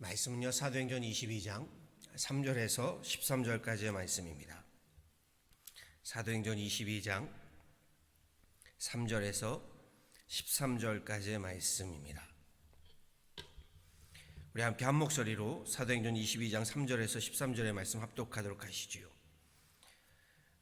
말씀은요, 사도행전 22장 3절에서 13절까지의 말씀입니다. 사도행전 22장 3절에서 13절까지의 말씀입니다. 우리 함께 한 목소리로 사도행전 22장 3절에서 13절의 말씀 합독하도록 하시지요.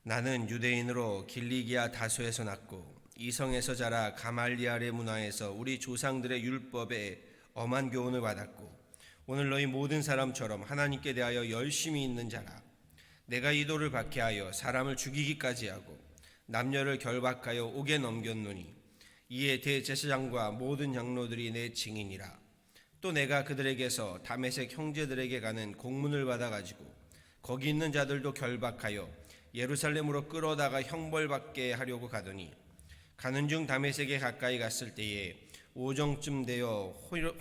나는 유대인으로 길리기아 다소에서 났고 이성에서 자라 가말리알의 문화에서 우리 조상들의 율법에 엄한 교훈을 받았고 오늘 너희 모든 사람처럼 하나님께 대하여 열심히 있는 자라. 내가 이 도를 박해하여 사람을 죽이기까지 하고 남녀를 결박하여 옥에 넘겼노니 이에 대제사장과 모든 장로들이 내 증인이라. 또 내가 그들에게서 다메섹 형제들에게 가는 공문을 받아가지고 거기 있는 자들도 결박하여 예루살렘으로 끌어다가 형벌받게 하려고 가더니 가는 중 다메섹에 가까이 갔을 때에 오정쯤 되어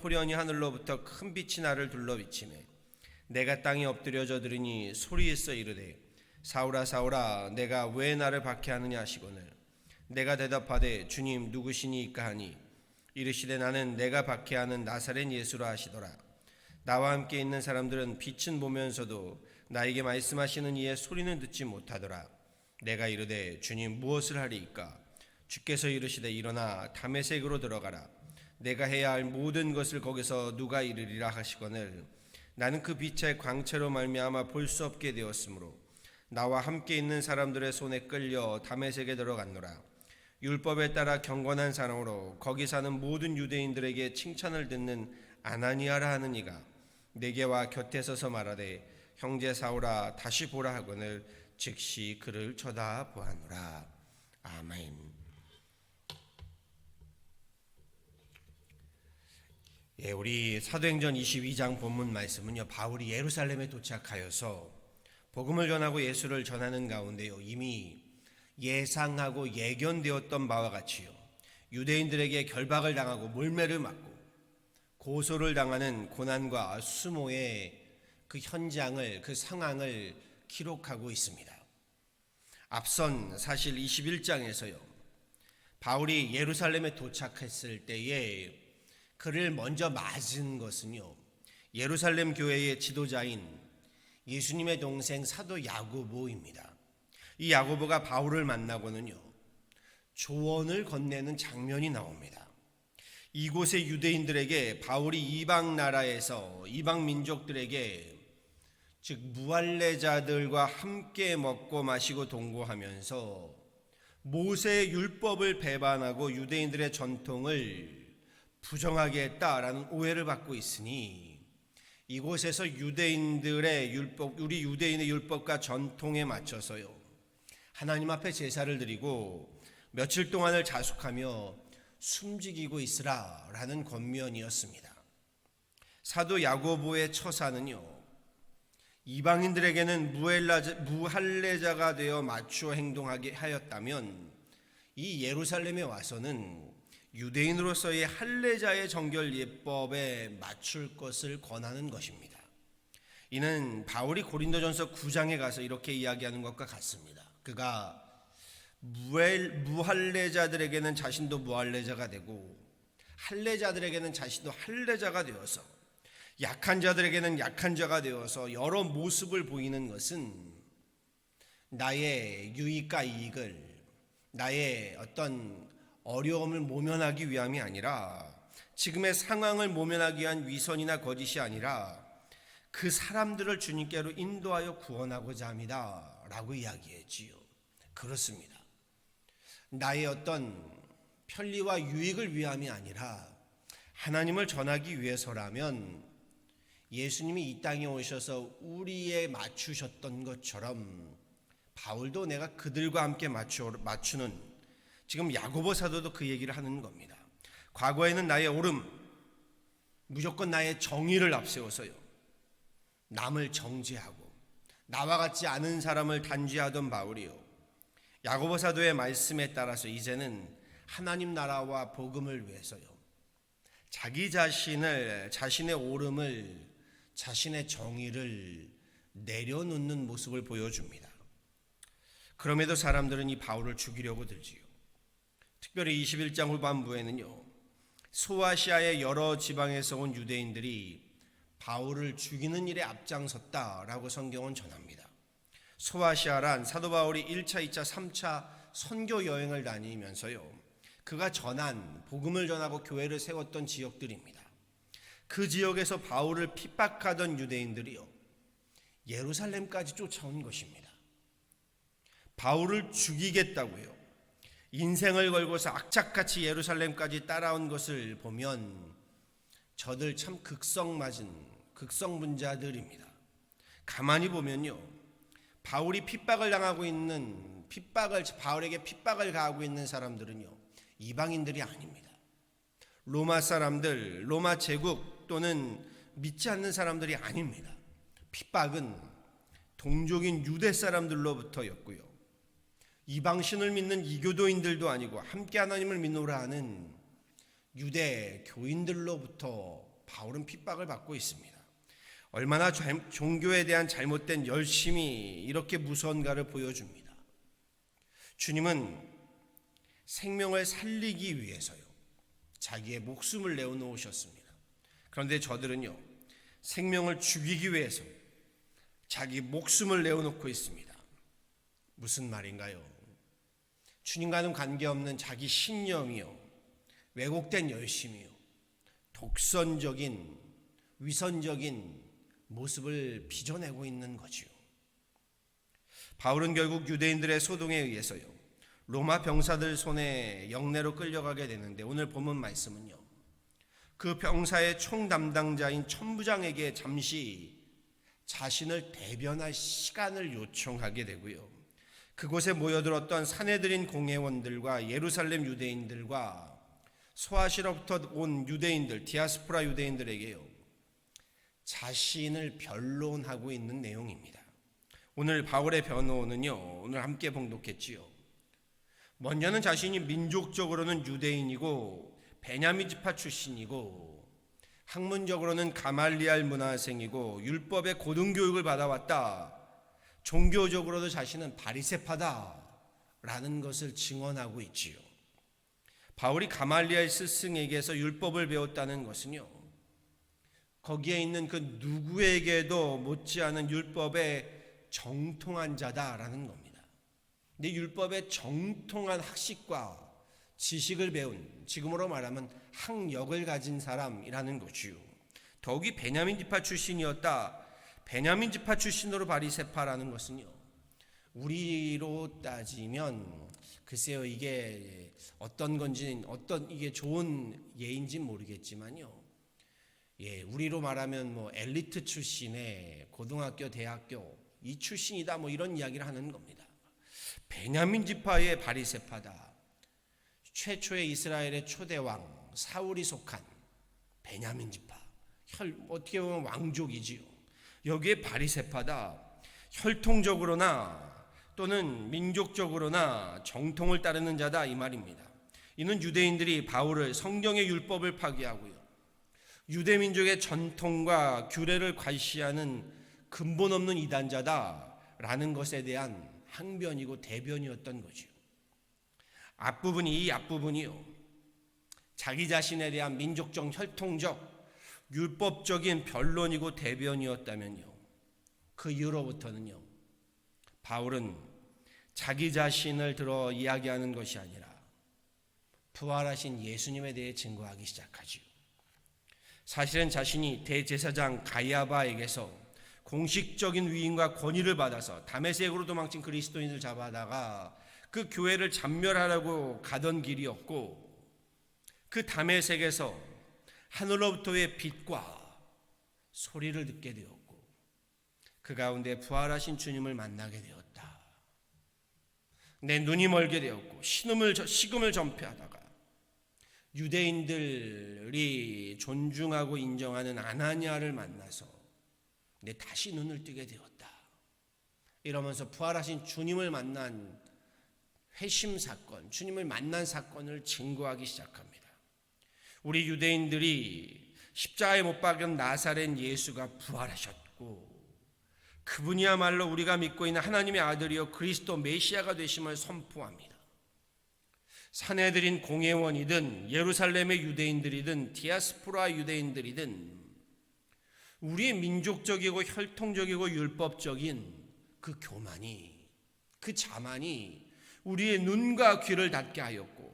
호련히 하늘로부터 큰 빛이 나를 둘러비치매 내가 땅에 엎드려져 들으니 소리에서 이르되 사울아 사울아 내가 왜 나를 박해하느냐 하시거늘 내가 대답하되 주님 누구시니이까 하니 이르시되 나는 내가 박해하는 나사렛 예수라 하시더라. 나와 함께 있는 사람들은 빛은 보면서도 나에게 말씀하시는 이의 소리는 듣지 못하더라. 내가 이르되 주님 무엇을 하리이까? 주께서 이르시되 일어나 다메섹으로 들어가라. 내가 해야 할 모든 것을 거기서 누가 이르리라 하시거늘 나는 그 빛의 광채로 말미암아 볼 수 없게 되었으므로 나와 함께 있는 사람들의 손에 끌려 다메섹에 들어갔노라. 율법에 따라 경건한 사람으로 거기 사는 모든 유대인들에게 칭찬을 듣는 아나니아라 하는 이가 내게 와 곁에 서서 말하되 형제 사울아 다시 보라 하거늘 즉시 그를 쳐다보았노라. 아멘. 우리 사도행전 22장 본문 말씀은요, 바울이 예루살렘에 도착하여서 복음을 전하고 예수를 전하는 가운데요, 이미 예상하고 예견되었던 바와 같이요, 유대인들에게 결박을 당하고 몰매를 맞고 고소를 당하는 고난과 수모의 그 현장을, 그 상황을 기록하고 있습니다. 앞선 사실 21장에서요, 바울이 예루살렘에 도착했을 때에 그를 먼저 맞은 것은요, 예루살렘 교회의 지도자인 예수님의 동생 사도 야고보입니다. 이 야고보가 바울을 만나고는요, 조언을 건네는 장면이 나옵니다. 이곳의 유대인들에게 바울이 이방 나라에서 이방 민족들에게 즉 무할례자들과 함께 먹고 마시고 동거하면서 모세의 율법을 배반하고 유대인들의 전통을 부정하게 했다라는 오해를 받고 있으니 이곳에서 유대인들의 율법, 우리 유대인의 율법과 전통에 맞춰서요, 하나님 앞에 제사를 드리고 며칠 동안을 자숙하며 숨지기고 있으라라는 권면이었습니다. 사도 야고보의 처사는요, 이방인들에게는 무할례자가 되어 맞추어 행동하게 하였다면 이 예루살렘에 와서는 유대인으로서의 할례자의 정결 예법에 맞출 것을 권하는 것입니다. 이는 바울이 고린도전서 9장에 가서 이렇게 이야기하는 것과 같습니다. 그가 무할례자들에게는 자신도 무할례자가 되고 할례자들에게는 자신도 할례자가 되어서 약한 자들에게는 약한 자가 되어서 여러 모습을 보이는 것은 나의 유익과 이익을, 나의 어떤 어려움을 모면하기 위함이 아니라, 지금의 상황을 모면하기 위한 위선이나 거짓이 아니라 그 사람들을 주님께로 인도하여 구원하고자 합니다 라고 이야기했지요. 그렇습니다. 나의 어떤 편리와 유익을 위함이 아니라 하나님을 전하기 위해서라면 예수님이 이 땅에 오셔서 우리에 맞추셨던 것처럼 바울도 내가 그들과 함께 맞추는, 지금 야고보 사도도 그 얘기를 하는 겁니다. 과거에는 나의 옳음, 무조건 나의 정의를 앞세워서요, 남을 정죄하고 나와 같지 않은 사람을 단죄하던 바울이요, 야고보 사도의 말씀에 따라서 이제는 하나님 나라와 복음을 위해서요, 자기 자신을, 자신의 옳음을, 자신의 정의를 내려놓는 모습을 보여줍니다. 그럼에도 사람들은 이 바울을 죽이려고 들지요. 특별히 21장 후반부에는요, 소아시아의 여러 지방에서 온 유대인들이 바울을 죽이는 일에 앞장섰다라고 성경은 전합니다. 소아시아란 사도 바울이 1차, 2차, 3차 선교 여행을 다니면서요, 그가 전한 복음을 전하고 교회를 세웠던 지역들입니다. 그 지역에서 바울을 핍박하던 유대인들이요, 예루살렘까지 쫓아온 것입니다. 바울을 죽이겠다고요, 인생을 걸고서 악착같이 예루살렘까지 따라온 것을 보면 저들 참 극성분자들입니다. 가만히 보면요, 바울이 바울에게 핍박을 가하고 있는 사람들은요, 이방인들이 아닙니다. 로마 사람들, 로마 제국 또는 믿지 않는 사람들이 아닙니다. 핍박은 동족인 유대 사람들로부터였고요, 이방신을 믿는 이교도인들도 아니고 함께 하나님을 믿노라 하는 유대 교인들로부터 바울은 핍박을 받고 있습니다. 얼마나 종교에 대한 잘못된 열심이 이렇게 무서운가를 보여줍니다. 주님은 생명을 살리기 위해서요, 자기의 목숨을 내어놓으셨습니다. 그런데 저들은요, 생명을 죽이기 위해서 자기 목숨을 내어놓고 있습니다. 무슨 말인가요? 주님과는 관계없는 자기 신념이요, 왜곡된 열심이요, 독선적인 위선적인 모습을 빚어내고 있는 거지요. 바울은 결국 유대인들의 소동에 의해서요, 로마 병사들 손에 영내로 끌려가게 되는데, 오늘 본문 말씀은요, 그 병사의 총담당자인 천부장에게 잠시 자신을 대변할 시간을 요청하게 되고요, 그곳에 모여들었던 사내들인 공회원들과 예루살렘 유대인들과 소아시아로부터 온 유대인들, 디아스포라 유대인들에게요, 자신을 변론하고 있는 내용입니다. 오늘 바울의 변호는요, 오늘 함께 봉독했지요. 먼저는 자신이 민족적으로는 유대인이고 베냐민 지파 출신이고 학문적으로는 가말리알 문화생이고 율법의 고등교육을 받아왔다, 종교적으로도 자신은 바리새파다라는 것을 증언하고 있지요. 바울이 가말리알 스승에게서 율법을 배웠다는 것은요, 거기에 있는 그 누구에게도 못지않은 율법에 정통한 자다라는 겁니다. 근데 율법에 정통한 학식과 지식을 배운, 지금으로 말하면 학력을 가진 사람이라는 것이요, 더욱이 베냐민 지파 출신이었다. 베냐민 지파 출신으로 바리새파라는 것은요, 우리로 따지면 글쎄요, 이게 어떤 건지, 이게 좋은 예인지 모르겠지만요, 우리로 말하면 뭐 엘리트 출신의 고등학교, 대학교 이 출신이다, 뭐 이런 이야기를 하는 겁니다. 베냐민 지파의 바리새파다. 최초의 이스라엘의 초대왕 사울이 속한 베냐민 지파, 어떻게 보면 왕족이지요. 여기에 바리새파다. 혈통적으로나 또는 민족적으로나 정통을 따르는 자다, 이 말입니다. 이는 유대인들이 바울을 성경의 율법을 파기하고요, 유대 민족의 전통과 규례를 괄시하는 근본 없는 이단자다라는 것에 대한 항변이고 대변이었던 거죠. 이 앞부분이요, 자기 자신에 대한 민족적, 혈통적, 율법적인 변론이고 대변이었다면요, 그 이후로부터는요, 바울은 자기 자신을 들어 이야기하는 것이 아니라 부활하신 예수님에 대해 증거하기 시작하지요. 사실은 자신이 대제사장 가야바에게서 공식적인 위임과 권위를 받아서 다메섹으로 도망친 그리스도인을 잡아다가 그 교회를 잔멸하려고 가던 길이었고, 그 다메섹에서 하늘로부터의 빛과 소리를 듣게 되었고, 그 가운데 부활하신 주님을 만나게 되었다. 내 눈이 멀게 되었고 식음을 전폐하다가 유대인들이 존중하고 인정하는 아나니아를 만나서 내 다시 눈을 뜨게 되었다. 이러면서 부활하신 주님을 만난 회심 사건, 주님을 만난 사건을 증거하기 시작합니다. 우리 유대인들이 십자가에 못 박은 나사렛 예수가 부활하셨고, 그분이야말로 우리가 믿고 있는 하나님의 아들이요 그리스도 메시아가 되심을 선포합니다. 사내들인 공회원이든 예루살렘의 유대인들이든 디아스포라 유대인들이든 우리의 민족적이고 혈통적이고 율법적인 그 교만이, 그 자만이 우리의 눈과 귀를 닫게 하였고,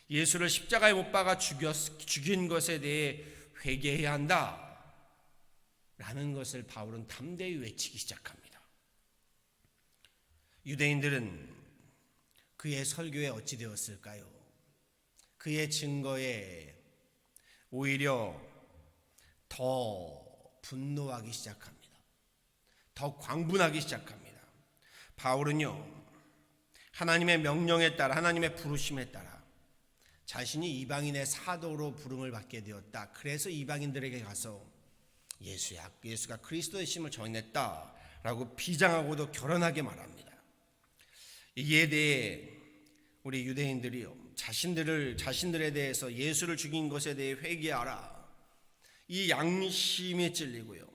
예수를 십자가에 못 박아 죽인 것에 대해 회개해야 한다 라는 것을 바울은 담대히 외치기 시작합니다. 유대인들은 그의 설교에 어찌 되었을까요? 그의 증거에 오히려 더 분노하기 시작합니다. 더 광분하기 시작합니다. 바울은요, 하나님의 명령에 따라, 하나님의 부르심에 따라 자신이 이방인의 사도로 부름을 받게 되었다. 그래서 이방인들에게 가서 예수가 그리스도의 심을 전했다라고 비장하고도 결연하게 말합니다. 이에 대해 우리 유대인들이요, 자신들에 대해서 예수를 죽인 것에 대해 회개하라, 이 양심에 찔리고요,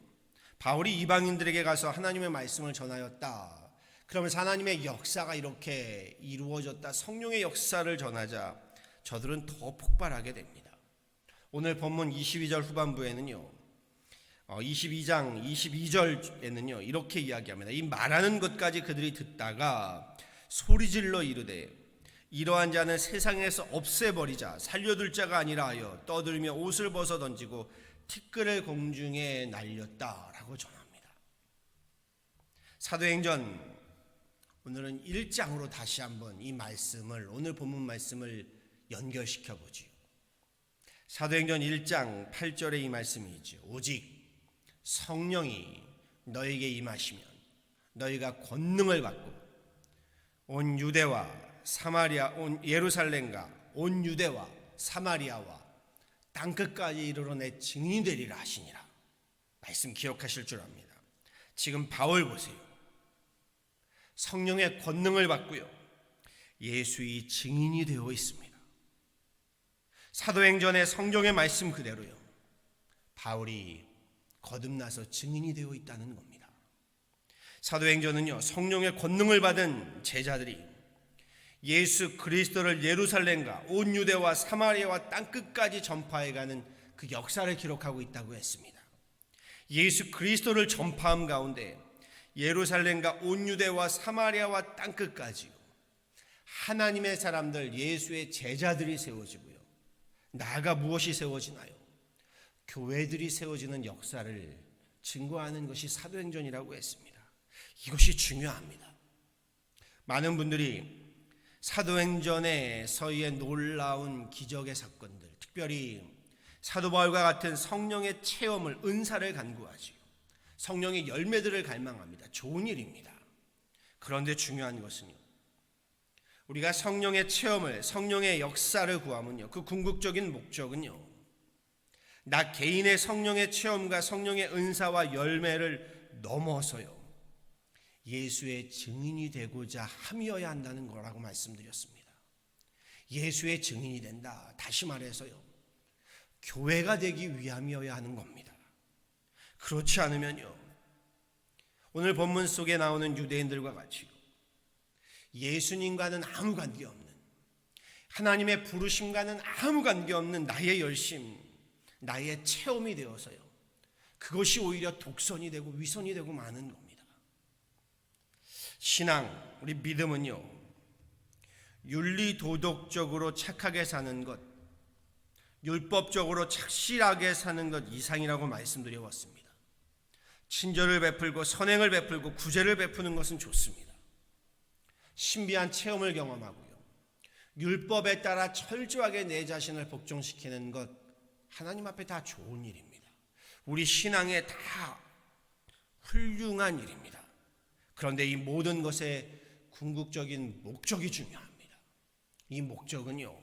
바울이 이방인들에게 가서 하나님의 말씀을 전하였다, 그러면서 하나님의 역사가 이렇게 이루어졌다, 성령의 역사를 전하자 저들은 더 폭발하게 됩니다. 오늘 본문 22절 후반부에는요, 22장 22절에는요 이렇게 이야기합니다. 이 말하는 것까지 그들이 듣다가 소리질러 이르되 이러한 자는 세상에서 없애버리자, 살려둘 자가 아니라 하여 떠들며 옷을 벗어 던지고 티끌을 공중에 날렸다라고 전합니다. 사도행전 오늘은 1장으로 다시 한번 이 말씀을, 오늘 본문 말씀을 연결시켜 보지요. 사도행전 1장 8절에 이 말씀이 있죠. 오직 성령이 너에게 임하시면 너희가 권능을 받고 온 유대와 사마리아, 온 예루살렘과 온 유대와 사마리아와 땅끝까지 이르러 내 증인이 되리라 하시니라. 말씀 기억하실 줄 압니다. 지금 바울 보세요. 성령의 권능을 받고요, 예수의 증인이 되어 있습니다. 사도행전의 성경의 말씀 그대로요, 바울이 거듭나서 증인이 되어 있다는 겁니다. 사도행전은요, 성령의 권능을 받은 제자들이 예수 그리스도를 예루살렘과 온 유대와 사마리아와 땅끝까지 전파해가는 그 역사를 기록하고 있다고 했습니다. 예수 그리스도를 전파함 가운데 예루살렘과 온 유대와 사마리아와 땅끝까지요, 하나님의 사람들, 예수의 제자들이 세워지고요, 나아가 무엇이 세워지나요? 교회들이 세워지는 역사를 증거하는 것이 사도행전이라고 했습니다. 이것이 중요합니다. 많은 분들이 사도행전의 서의의 놀라운 기적의 사건들, 특별히 사도 바울과 같은 성령의 체험을, 은사를 간구하지요. 성령의 열매들을 갈망합니다. 좋은 일입니다. 그런데 중요한 것은요, 우리가 성령의 체험을, 성령의 역사를 구하면요, 그 궁극적인 목적은요, 나 개인의 성령의 체험과 성령의 은사와 열매를 넘어서요, 예수의 증인이 되고자 함이어야 한다는 거라고 말씀드렸습니다. 예수의 증인이 된다, 다시 말해서요, 교회가 되기 위함이어야 하는 겁니다. 그렇지 않으면요, 오늘 본문 속에 나오는 유대인들과 같이 예수님과는 아무 관계없는, 하나님의 부르심과는 아무 관계없는 나의 열심, 나의 체험이 되어서요, 그것이 오히려 독선이 되고 위선이 되고 마는 겁니다. 신앙, 우리 믿음은요, 윤리도덕적으로 착하게 사는 것, 율법적으로 착실하게 사는 것 이상이라고 말씀드려왔습니다. 친절을 베풀고 선행을 베풀고 구제를 베푸는 것은 좋습니다. 신비한 체험을 경험하고요, 율법에 따라 철저하게 내 자신을 복종시키는 것, 하나님 앞에 다 좋은 일입니다. 우리 신앙에 다 훌륭한 일입니다. 그런데 이 모든 것의 궁극적인 목적이 중요합니다. 이 목적은요,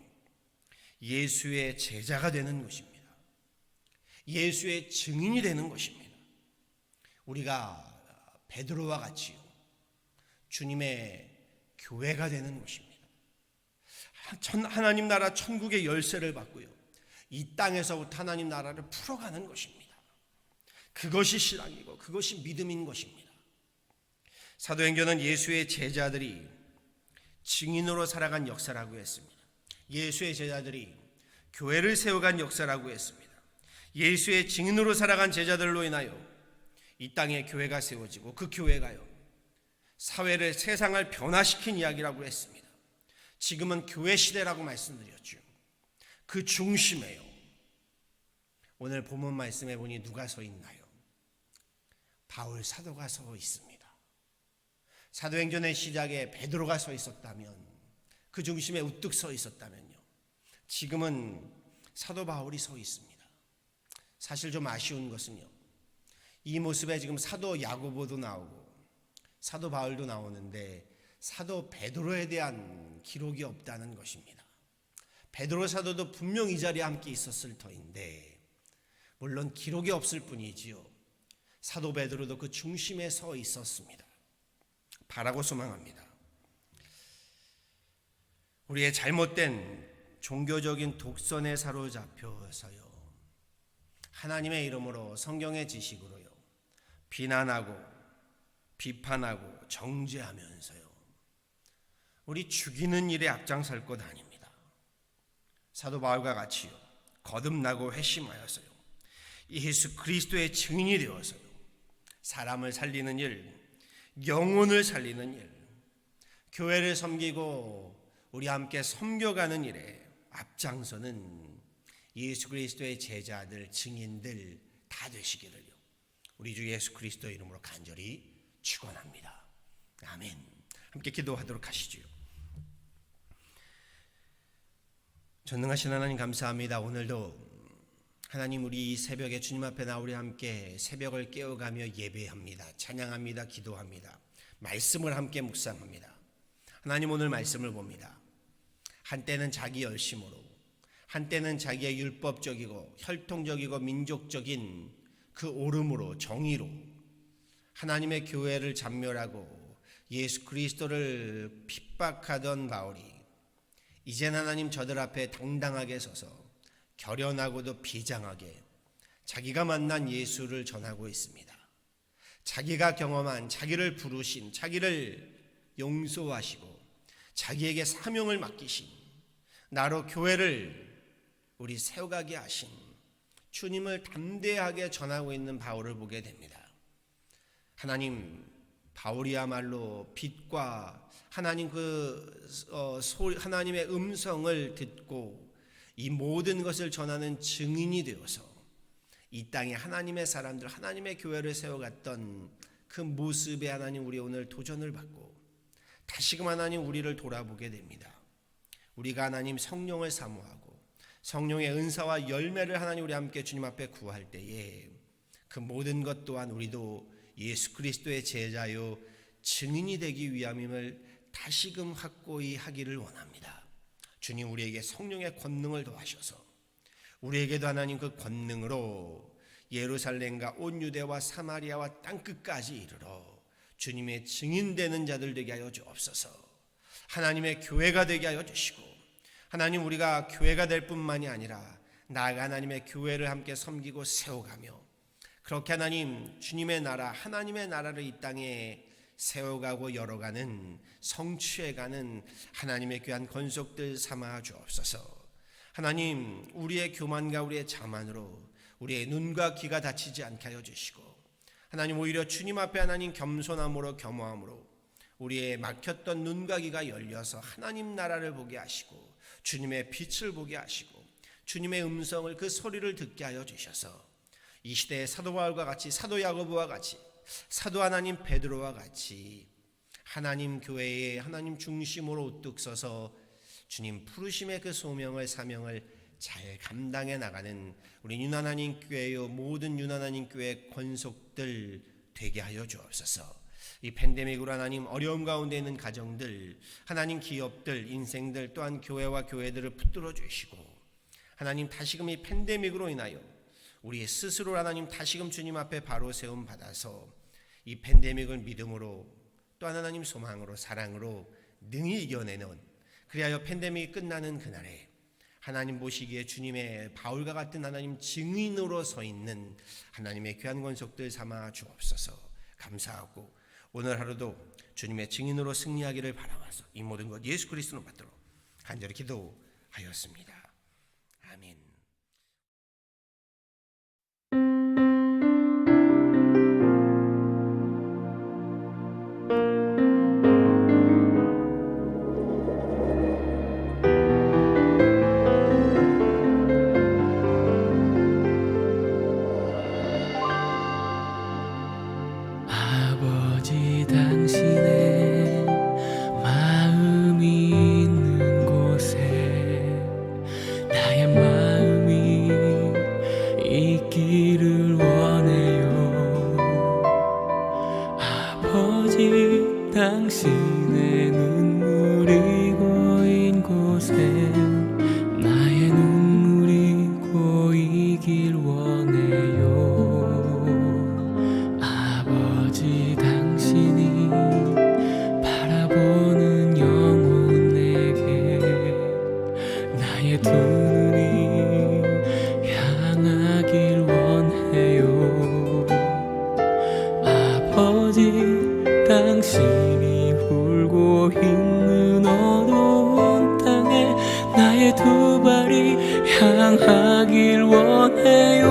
예수의 제자가 되는 것입니다. 예수의 증인이 되는 것입니다. 우리가 베드로와 같이요, 주님의 교회가 되는 것입니다. 하나님 나라 천국의 열쇠를 받고요, 이 땅에서부터 하나님 나라를 풀어가는 것입니다. 그것이 신앙이고 그것이 믿음인 것입니다. 사도행전은 예수의 제자들이 증인으로 살아간 역사라고 했습니다. 예수의 제자들이 교회를 세워간 역사라고 했습니다. 예수의 증인으로 살아간 제자들로 인하여 이 땅에 교회가 세워지고 그 교회가요, 사회를, 세상을 변화시킨 이야기라고 했습니다. 지금은 교회 시대라고 말씀드렸죠. 그 중심에요, 오늘 본문 말씀해 보니 누가 서 있나요? 바울 사도가 서 있습니다. 사도행전의 시작에 베드로가 서 있었다면, 그 중심에 우뚝 서 있었다면요, 지금은 사도 바울이 서 있습니다. 사실 좀 아쉬운 것은요, 이 모습에 지금 사도 야고보도 나오고 사도 바울도 나오는데 사도 베드로에 대한 기록이 없다는 것입니다. 베드로 사도도 분명 이 자리에 함께 있었을 터인데, 물론 기록이 없을 뿐이지요, 사도 베드로도 그 중심에 서 있었습니다. 바라고 소망합니다. 우리의 잘못된 종교적인 독선에 사로잡혀서요, 하나님의 이름으로, 성경의 지식으로요, 비난하고 비판하고 정죄하면서요, 우리 죽이는 일에 앞장설 것 아닙니다. 사도 바울과 같이요, 거듭나고 회심하여서요, 예수 그리스도의 증인이 되어서요, 사람을 살리는 일, 영혼을 살리는 일, 교회를 섬기고 우리 함께 섬겨가는 일에 앞장서는 예수 그리스도의 제자들, 증인들 다 되시기를요, 우리 주 예수 그리스도의 이름으로 간절히 축원합니다. 아멘. 함께 기도하도록 하시죠. 전능하신 하나님, 감사합니다. 오늘도 하나님, 우리 이 새벽에 주님 앞에 나오리 함께 새벽을 깨어가며 예배합니다. 찬양합니다. 기도합니다. 말씀을 함께 묵상합니다. 하나님, 오늘 말씀을 봅니다. 한때는 자기 열심으로, 한때는 자기의 율법적이고 혈통적이고 민족적인 그 오름으로, 정의로 하나님의 교회를 잔멸하고 예수 그리스도를 핍박하던 바울이 이젠 하나님, 저들 앞에 당당하게 서서 결연하고도 비장하게 자기가 만난 예수를 전하고 있습니다. 자기가 경험한, 자기를 부르신, 자기를 용서하시고 자기에게 사명을 맡기신, 나로 교회를 우리 세워가게 하신 주님을 담대하게 전하고 있는 바울을 보게 됩니다. 하나님, 바울이야말로 빛과 하나님 하나님의 음성을 듣고 이 모든 것을 전하는 증인이 되어서 이 땅에 하나님의 사람들, 하나님의 교회를 세워갔던 그 모습에 하나님, 우리 오늘 도전을 받고 다시금 하나님, 우리를 돌아보게 됩니다. 우리가 하나님 성령을 사모하고 성령의 은사와 열매를 하나님, 우리 함께 주님 앞에 구할 때에 그 모든 것 또한 우리도 예수 그리스도의 제자요 증인이 되기 위함임을 다시금 확고히 하기를 원합니다. 주님, 우리에게 성령의 권능을 더하셔서 우리에게도 하나님 그 권능으로 예루살렘과 온 유대와 사마리아와 땅끝까지 이르러 주님의 증인되는 자들 되게 하여 주옵소서. 하나님의 교회가 되게 하여 주시고, 하나님, 우리가 교회가 될 뿐만이 아니라 나아가 하나님의 교회를 함께 섬기고 세워가며 그렇게 하나님, 주님의 나라, 하나님의 나라를 이 땅에 세워가고 열어가는, 성취해가는 하나님의 귀한 권속들 삼아 주옵소서. 하나님, 우리의 교만과 우리의 자만으로 우리의 눈과 귀가 다치지 않게 하여 주시고, 하나님, 오히려 주님 앞에 하나님 겸손함으로, 겸허함으로 우리의 막혔던 눈과 귀가 열려서 하나님 나라를 보게 하시고 주님의 빛을 보게 하시고 주님의 음성을, 그 소리를 듣게 하여 주셔서 이 시대의 사도 바울과 같이, 사도 야고보와 같이, 사도 하나님 베드로와 같이 하나님 교회의 하나님 중심으로 우뚝 서서 주님 부르심의 그 소명을, 사명을 잘 감당해 나가는 우리 윤하나님 교회요 모든 윤하나님 교회 권속들 되게 하여 주옵소서. 이 팬데믹으로 하나님 어려움 가운데 있는 가정들, 하나님 기업들, 인생들, 또한 교회와 교회들을 붙들어 주시고, 하나님 다시금 이 팬데믹으로 인하여 우리 스스로 하나님 다시금 주님 앞에 바로 세움 받아서 이 팬데믹을 믿음으로, 또한 하나님 소망으로, 사랑으로 능히 이겨내는, 그리하여 팬데믹이 끝나는 그날에 하나님 보시기에 주님의 바울과 같은 하나님 증인으로 서 있는 하나님의 귀한 권속들 삼아 주옵소서. 감사하고 오늘 하루도 주님의 증인으로 승리하기를 바라와서 이 모든 것 예수 그리스도로 받도록 간절히 기도하였습니다. 아멘. 당신의 눈물이 고인 곳에 나의 눈물이 고이길 원해요. 아버지 당신이 바라보는 영혼에게 나의 두 눈이 향하길 원해요. 아버지 당신이 울고 있는 어두운 땅에 나의 두 발이 향하길 원해요.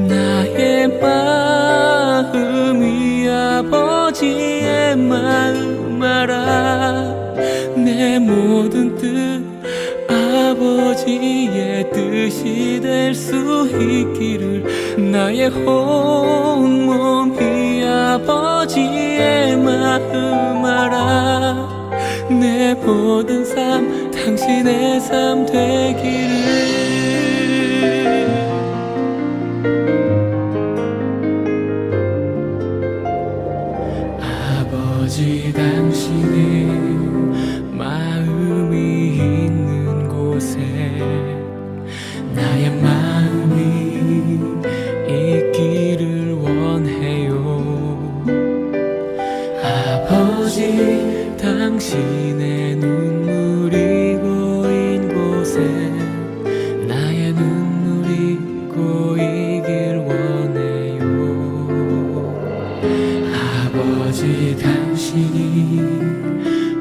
나의 마음이 아버지의 마음 알아. 내 모든 뜻 아버지의 뜻이 될 수 있기를. 나의 온몸이 아버지의 마음 알아. 내 모든 삶 당신의 삶 되기를. 아버지 당신의 마음이 있는 곳에 나의 마음이 있기를 원해요. 아버지 당신의 눈물이 고인 곳에 나의 눈물이 고이길 원해요. 아버지 당신이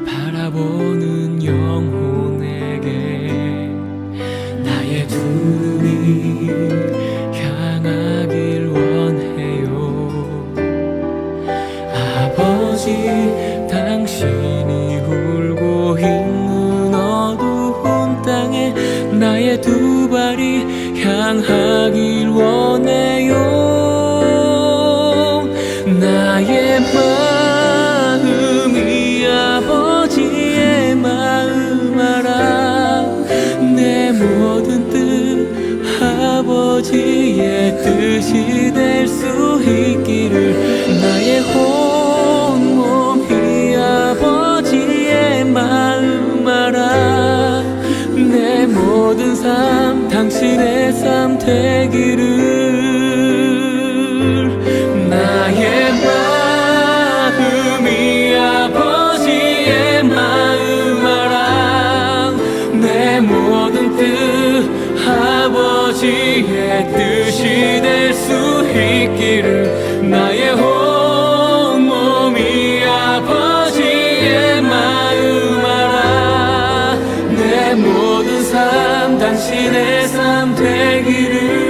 바라보는 영혼에게 나의 두 눈이 향하길 원해요. 아버지 당신이 울고 있는 어두운 땅에 나의 두 발이 향하길 원해요. 나의 마음이 아버지의 마음 알아. 내 모든 뜻 아버지의 뜻이 될 수 있기를. 나의 온몸이 아버지의 마음 알아. 내 모든 삶 당신의 삶 되기를. 나의 마음이 아버지의 마음 알아. 내 모든 뜻 아버지의 뜻이 될 수 있기를. 나의 온몸이 아버지의 마음 알아. 내 모든 삶 당신의 삶 되기를.